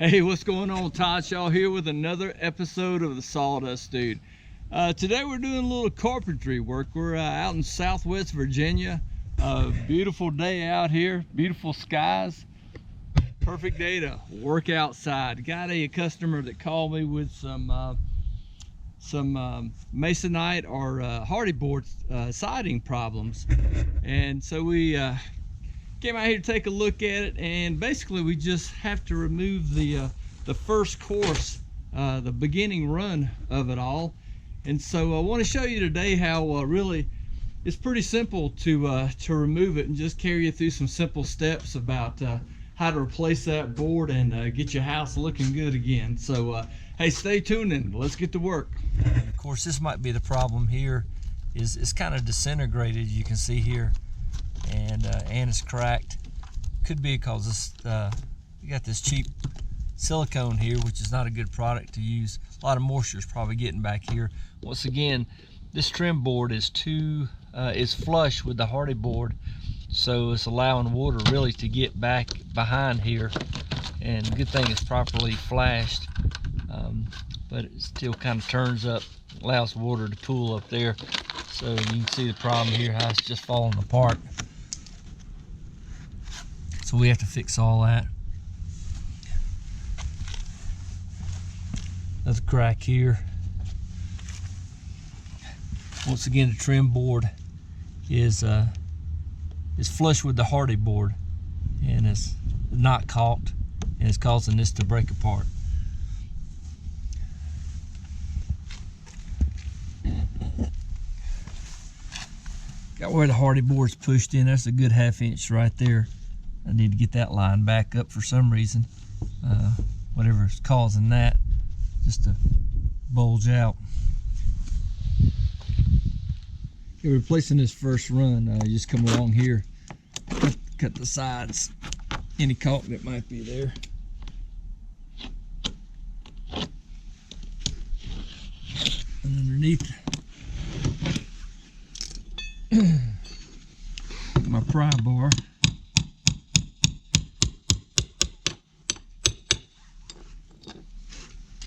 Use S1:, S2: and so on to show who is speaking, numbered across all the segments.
S1: Hey, what's going on? Todd Shaw here with another episode of the Sawdust Dude. Today we're doing a little carpentry work. We're out in Southwest Virginia. Beautiful day out here, beautiful skies. Perfect day to work outside. Got a customer that called me with some Masonite or Hardie Board siding problems, and so we came out here to take a look at it. And basically we just have to remove the first course, the beginning run of it all. And so I want to show you today how really it's pretty simple to remove it, and just carry you through some simple steps about how to replace that board and get your house looking good again. So hey, stay tuned and let's get to work.
S2: And of course, this might be the problem here, is it's kind of disintegrated, you can see here, and it's cracked. Could be because this you got this cheap silicone here, which is not a good product to use. A lot of moisture is probably getting back here. Once again, this trim board is flush with the Hardie board, so it's allowing water really to get back behind here. And good thing it's properly flashed, but it still kind of turns up, allows water to pool up there. So you can see the problem here, how it's just falling apart. So we have to fix all that. Another crack here. Once again, the trim board is flush with the Hardie board, and it's not caulked, and it's causing this to break apart. Got where the Hardie board's pushed in. That's a good 1/2 inch right there. I need to get that line back up for some reason. Whatever's causing that just to bulge out. Okay, replacing this first run, you just come along here, cut the sides, any caulk that might be there. And underneath my pry bar,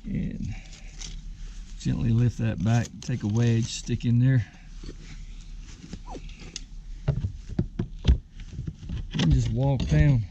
S2: and gently lift that back, take a wedge, stick in there, and just walk down.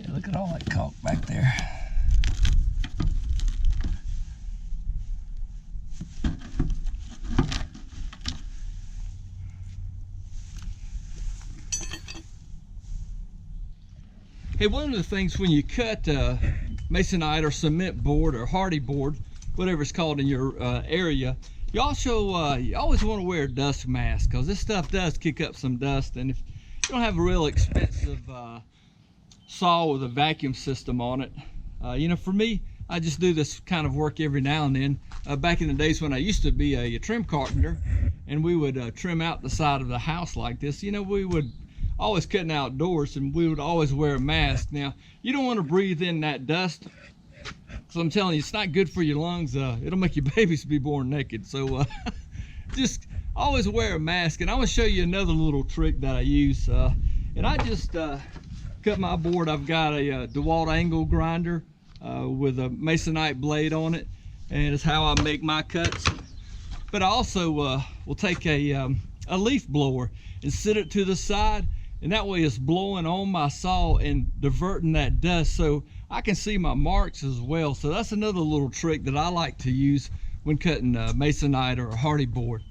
S2: Look at all that caulk back there.
S1: Hey, one of the things when you cut Masonite or cement board or Hardie board, whatever it's called in your area, you also you always want to wear a dust mask, because this stuff does kick up some dust. And if you don't have a real expensive saw with a vacuum system on it, you know, for me, I just do this kind of work every now and then. Back in the days when I used to be a trim carpenter, and we would trim out the side of the house like this, you know, we would always cutting outdoors, and we would always wear a mask. Now, you don't want to breathe in that dust, because I'm telling you, it's not good for your lungs. It'll make your babies be born naked. So just always wear a mask. And I want to show you another little trick that I use. And I just cut my board. I've got a DeWalt angle grinder with a Masonite blade on it, and it's how I make my cuts. But I also will take a leaf blower and sit it to the side, and that way it's blowing on my saw and diverting that dust, so I can see my marks as well. So that's another little trick that I like to use when cutting Masonite or a Hardie board.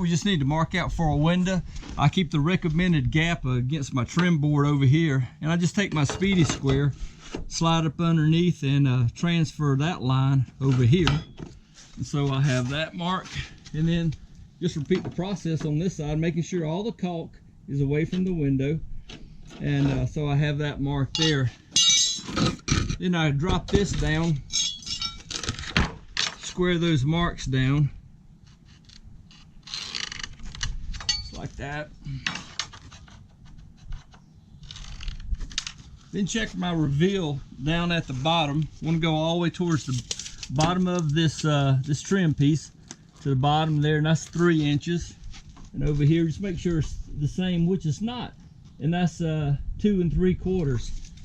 S1: we just need to mark out for a window. I keep the recommended gap against my trim board over here, and I just take my speedy square, slide up underneath, and transfer that line over here. And so I have that mark, and then just repeat the process on this side, making sure all the caulk is away from the window. And so I have that mark there. Then I drop this down, square those marks down, just like that. Then check my reveal down at the bottom. I want to go all the way towards the bottom of this this trim piece to the bottom there, and that's 3 inches. And over here, just make sure it's the same, which it's not, and that's 2 3/4.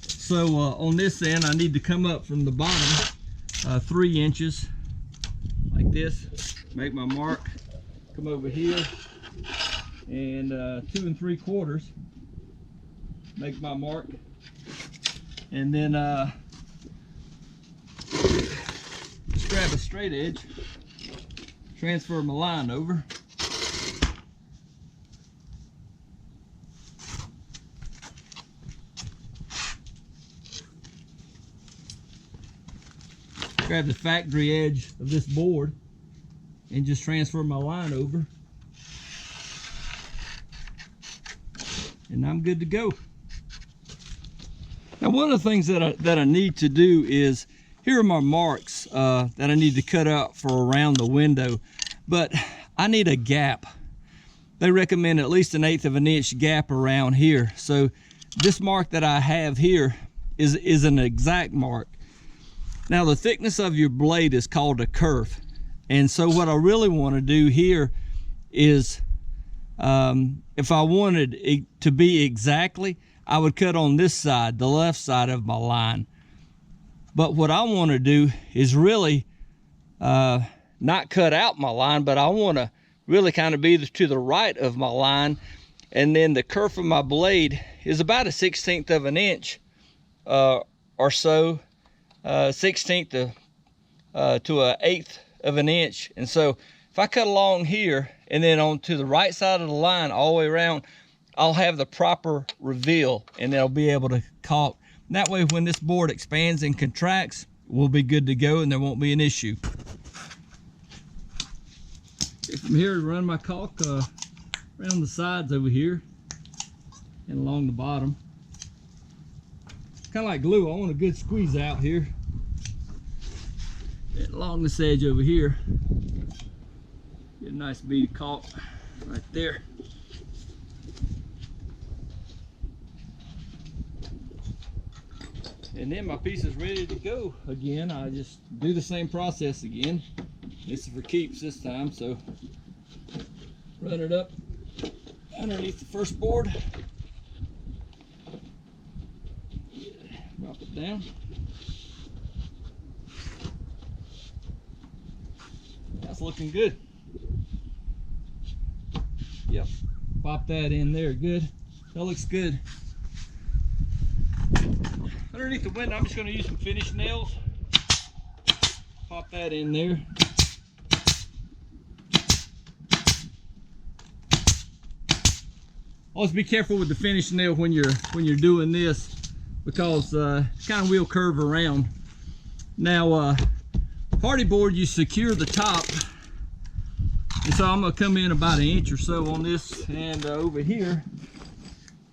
S1: So on this end, I need to come up from the bottom 3 inches like this. Make my mark. Come over here and 2 3/4. Make my mark, and then just grab a straight edge. Transfer my line over. Grab the factory edge of this board and just transfer my line over. And I'm good to go. Now, one of the things that I need to do is, here are my marks that I need to cut out for around the window, but I need a gap. They recommend at least 1/8 of an inch gap around here. So this mark that I have here is an exact mark. Now, the thickness of your blade is called a kerf. And so what I really want to do here is, if I wanted it to be exactly, I would cut on this side, the left side of my line. But what I want to do is really not cut out my line, but I want to really kind of be to the right of my line. And then the kerf of my blade is about a 1/16 of an inch or so, 1/16 to 1/8 of an inch. And so if I cut along here and then on to the right side of the line all the way around, I'll have the proper reveal, and then I'll be able to caulk. That way, when this board expands and contracts, we'll be good to go and there won't be an issue. Okay, from here, run my caulk around the sides over here and along the bottom. Kind of like glue. I want a good squeeze out here. And along this edge over here, get a nice bead of caulk right there. And then my piece is ready to go again. I just do the same process again. This is for keeps this time, so run it up underneath the first board. Drop it down. That's looking good. Yep, pop that in there, good. That looks good. Underneath the window, I'm just going to use some finish nails. Pop that in there. Always be careful with the finish nail when you're doing this, because it kind of will curve around. Now, Hardie board, you secure the top, and so I'm going to come in about 1 inch or so on this, and over here,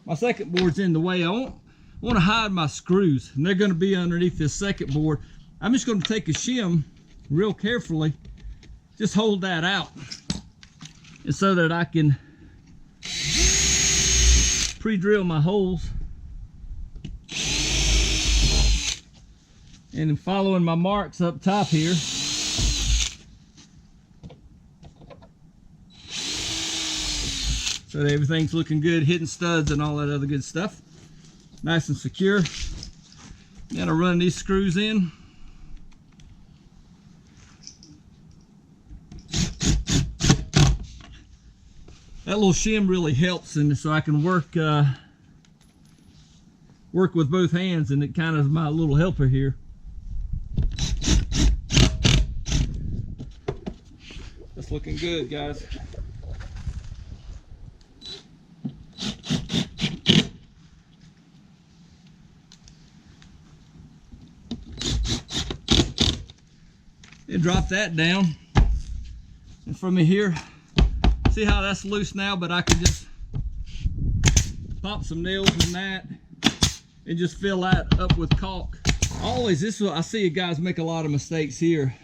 S1: my second board's in the way. I want to hide my screws, and they're going to be underneath this second board. I'm just going to take a shim real carefully, just hold that out, and so that I can pre-drill my holes, and then following my marks up top here. So that everything's looking good, hitting studs and all that other good stuff. Nice and secure. Then I run these screws in. That little shim really helps, and so I can work with both hands, and it kind of is my little helper here. That's looking good, guys. and drop that down. And from here, see how that's loose now, but I can just pop some nails in that and just fill that up with caulk. Always, this is what I see you guys make a lot of mistakes here.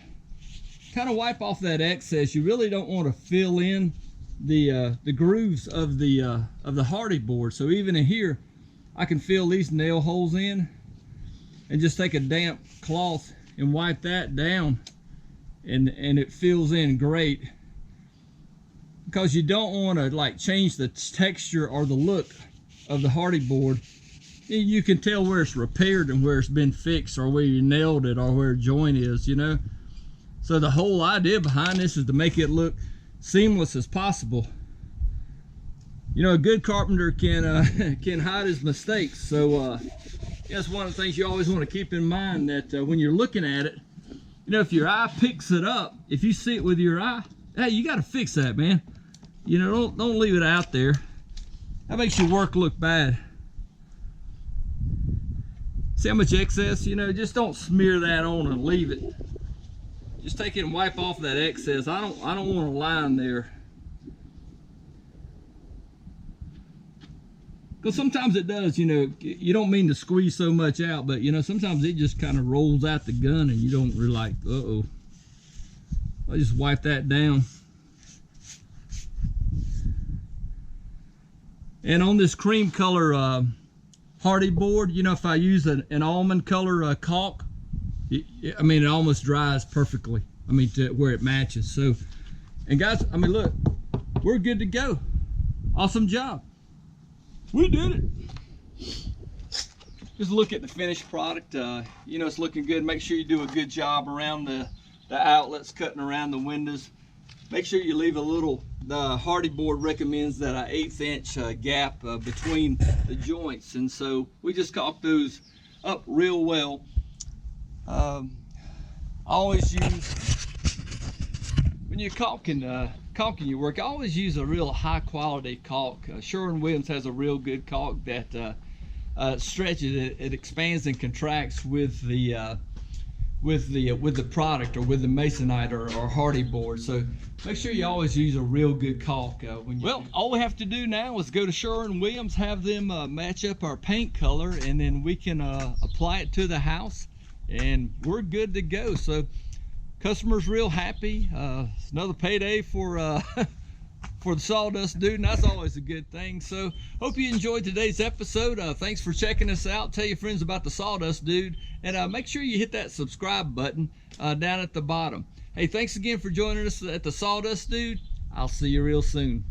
S1: Kind of wipe off that excess. You really don't want to fill in the grooves of the Hardie board. So even in here, I can fill these nail holes in and just take a damp cloth and wipe that down, and it fills in great, because you don't want to like change the texture or the look of the Hardie board. You can tell where it's repaired and where it's been fixed, or where you nailed it, or where a joint is, you know. So the whole idea behind this is to make it look seamless as possible. You know, a good carpenter can hide his mistakes. So that's one of the things you always want to keep in mind, that when you're looking at it, you know, if your eye picks it up, if you see it with your eye, hey, you got to fix that, man. You know, don't leave it out there. That makes your work look bad. See how much excess? You know, just don't smear that on and leave it. Just take it and wipe off that excess. I don't want a line there, because sometimes it does. You know, you don't mean to squeeze so much out, but you know, sometimes it just kind of rolls out the gun, and you don't really like, uh-oh. I just wipe that down. And on this cream color Hardie board, you know, if I use an almond color caulk, I mean, it almost dries perfectly. I mean, to where it matches. So, and guys, I mean, look, we're good to go. Awesome job. We did it. Just look at the finished product. You know, it's looking good. Make sure you do a good job around the outlets, cutting around the windows. Make sure you leave a little, the Hardie board recommends that an 1/8 inch gap between the joints. And so we just caulk those up real well. Always use, when you're caulking your work, always use a real high quality caulk. Sherwin-Williams has a real good caulk that stretches, it expands and contracts with the product, or with the Masonite or Hardie board. So make sure you always use a real good caulk. Well, all we have to do now is go to Sherwin-Williams, have them match up our paint color, and then we can apply it to the house, and we're good to go. So customer's real happy. It's another payday for for the Sawdust Dude, and that's always a good thing. So hope you enjoyed today's episode. Thanks for checking us out. Tell your friends about the Sawdust Dude, and make sure you hit that subscribe button down at the bottom. Hey, thanks again for joining us at the Sawdust Dude. I'll see you real soon.